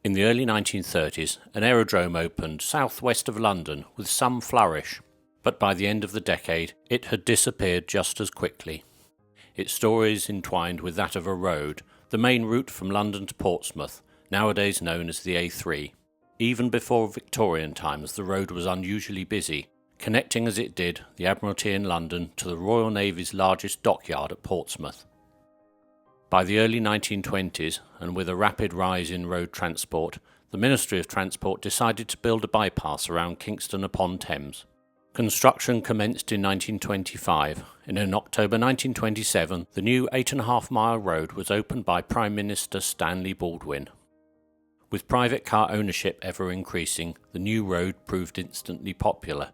In the early 1930s, an aerodrome opened southwest of London with some flourish, but by the end of the decade it had disappeared just as quickly. Its story is entwined with that of a road, the main route from London to Portsmouth, nowadays known as the A3. Even before Victorian times the road was unusually busy, connecting as it did the Admiralty in London to the Royal Navy's largest dockyard at Portsmouth. By the early 1920s, and with a rapid rise in road transport, the Ministry of Transport decided to build a bypass around Kingston upon Thames. Construction commenced in 1925, and in October 1927 the new 8.5-mile road was opened by Prime Minister Stanley Baldwin. With private car ownership ever increasing, the new road proved instantly popular.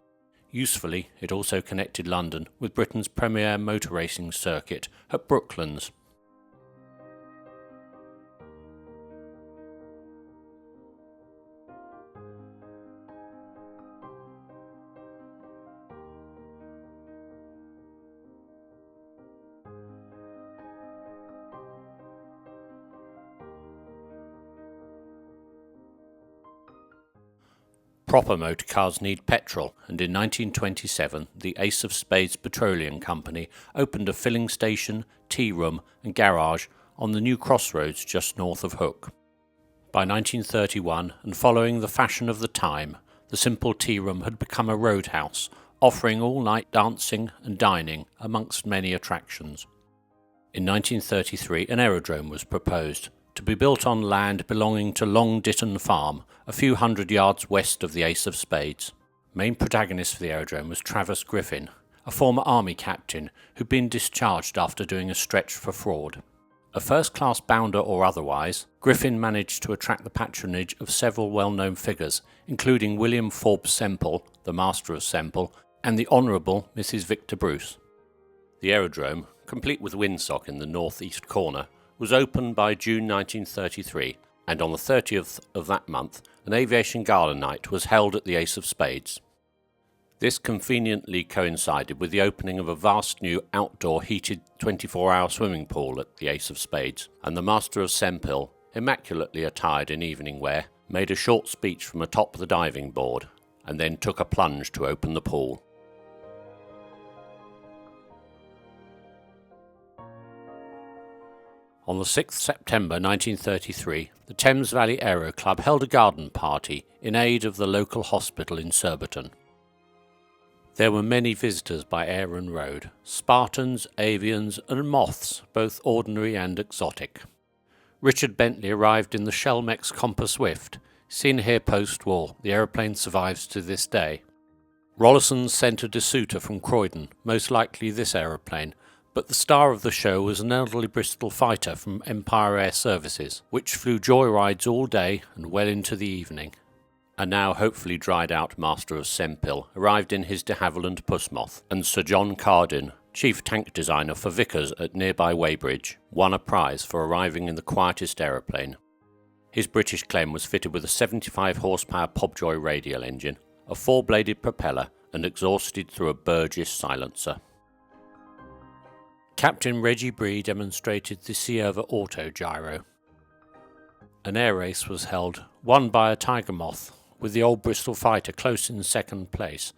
Usefully, it also connected London with Britain's premier motor racing circuit at Brooklands. Proper motor cars need petrol, and in 1927 the Ace of Spades Petroleum Company opened a filling station, tea room and garage on the new crossroads just north of Hook. By 1931, and following the fashion of the time, the simple tea room had become a roadhouse, offering all-night dancing and dining amongst many attractions. In 1933 an aerodrome was proposed, to be built on land belonging to Long Ditton Farm, a few hundred yards west of the Ace of Spades. Main protagonist for the aerodrome was Travis Griffin, a former army captain who'd been discharged after doing a stretch for fraud. A first-class bounder or otherwise, Griffin managed to attract the patronage of several well-known figures, including William Forbes Semple, the Master of Semple, and the Honourable Mrs. Victor Bruce. The aerodrome, complete with windsock in the north-east corner, was opened by June 1933, and on the 30th of that month an aviation gala night was held at the Ace of Spades. This conveniently coincided with the opening of a vast new outdoor heated 24-hour swimming pool at the Ace of Spades, and the Master of Sempill, immaculately attired in evening wear, made a short speech from atop the diving board, and then took a plunge to open the pool. On the 6th September 1933, the Thames Valley Aero Club held a garden party in aid of the local hospital in Surbiton. There were many visitors by air and road, Spartans, avians and moths, both ordinary and exotic. Richard Bentley arrived in the Shellmex Compa Swift. Seen here post-war, the aeroplane survives to this day. Rollison sent a Desuter from Croydon, most likely this aeroplane, but the star of the show was an elderly Bristol fighter from Empire Air Services, which flew joyrides all day and well into the evening. A now hopefully dried out Master of Sempill arrived in his de Havilland Pussmoth, and Sir John Cardin, chief tank designer for Vickers at nearby Weybridge, won a prize for arriving in the quietest aeroplane. His British claim was fitted with a 75 horsepower Pobjoy radial engine, a 4-bladed propeller and exhausted through a Burgess silencer. Captain Reggie Bree demonstrated the Cierva Auto Gyro. An air race was held, won by a Tiger Moth, with the old Bristol fighter close in second place,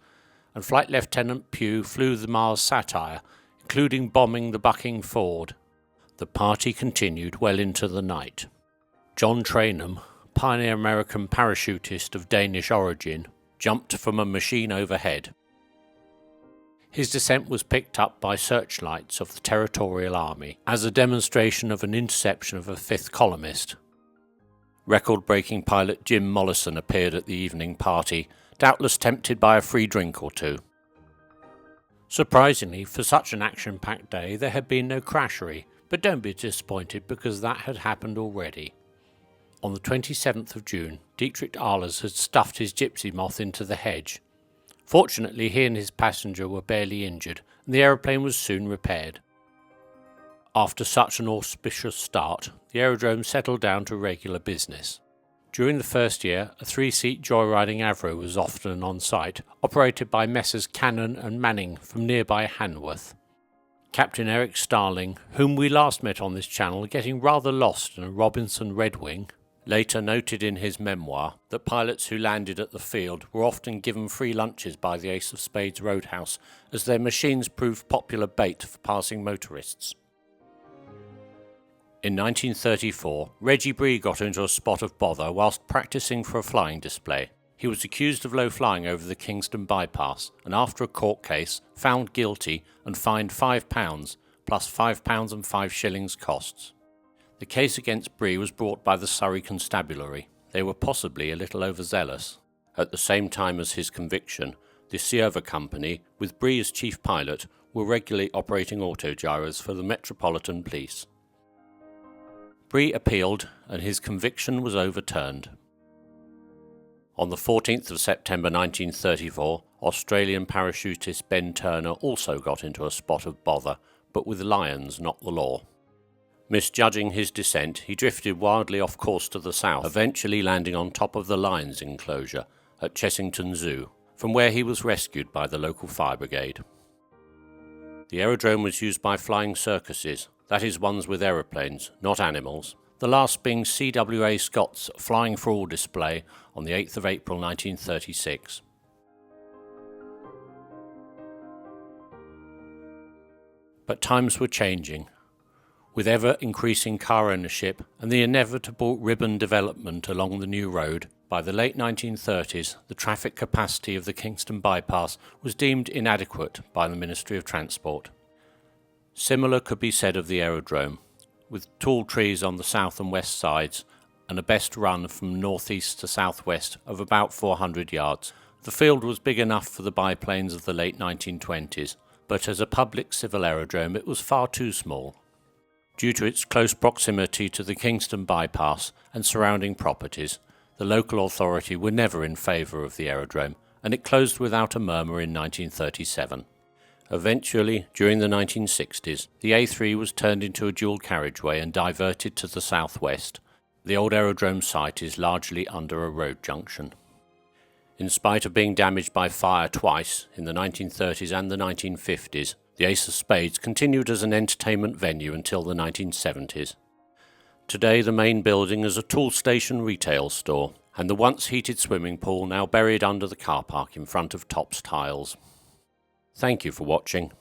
and Flight Lieutenant Pugh flew the Mars Satire, including bombing the Bucking Ford. The party continued well into the night. John Trainham, pioneer American parachutist of Danish origin, jumped from a machine overhead. His descent was picked up by searchlights of the Territorial Army as a demonstration of an interception of a 5th columnist. Record-breaking pilot Jim Mollison appeared at the evening party, doubtless tempted by a free drink or two. Surprisingly, for such an action-packed day there had been no crashery, but don't be disappointed because that had happened already. On the 27th of June, Dietrich Ahlers had stuffed his Gypsy Moth into the hedge. Fortunately, he and his passenger were barely injured, and the aeroplane was soon repaired. After such an auspicious start, the aerodrome settled down to regular business. During the first year, a 3-seat joyriding Avro was often on site, operated by Messrs Cannon and Manning from nearby Hanworth. Captain Eric Starling, whom we last met on this channel getting rather lost in a Robinson Red Wing, later noted in his memoir that pilots who landed at the field were often given free lunches by the Ace of Spades Roadhouse, as their machines proved popular bait for passing motorists. In 1934, Reggie Bree got into a spot of bother whilst practising for a flying display. He was accused of low flying over the Kingston Bypass, and after a court case, found guilty and fined £5 plus £5 and 5 shillings costs. The case against Bree was brought by the Surrey Constabulary. They were possibly a little overzealous. At the same time as his conviction, the Sierva Company, with Bree as chief pilot, were regularly operating autogyros for the Metropolitan Police. Bree appealed and his conviction was overturned. On the 14th of September 1934, Australian parachutist Ben Turner also got into a spot of bother, but with lions, not the law. Misjudging his descent, he drifted wildly off course to the south, eventually landing on top of the lions enclosure at Chessington Zoo, from where he was rescued by the local fire brigade. The aerodrome was used by flying circuses, that is, ones with aeroplanes, not animals, the last being CWA Scott's Flying for All display on the 8th of April 1936. But times were changing. With ever-increasing car ownership and the inevitable ribbon development along the new road, by the late 1930s the traffic capacity of the Kingston Bypass was deemed inadequate by the Ministry of Transport. Similar could be said of the aerodrome, with tall trees on the south and west sides and a best run from northeast to southwest of about 400 yards. The field was big enough for the biplanes of the late 1920s, but as a public civil aerodrome it was far too small. Due to its close proximity to the Kingston Bypass and surrounding properties, the local authority were never in favour of the aerodrome, and it closed without a murmur in 1937. Eventually, during the 1960s, the A3 was turned into a dual carriageway and diverted to the southwest. The old aerodrome site is largely under a road junction. In spite of being damaged by fire twice, in the 1930s and the 1950s, the Ace of Spades continued as an entertainment venue until the 1970s. Today the main building is a tool station retail store, and the once heated swimming pool now buried under the car park in front of Topps Tiles. Thank you for watching.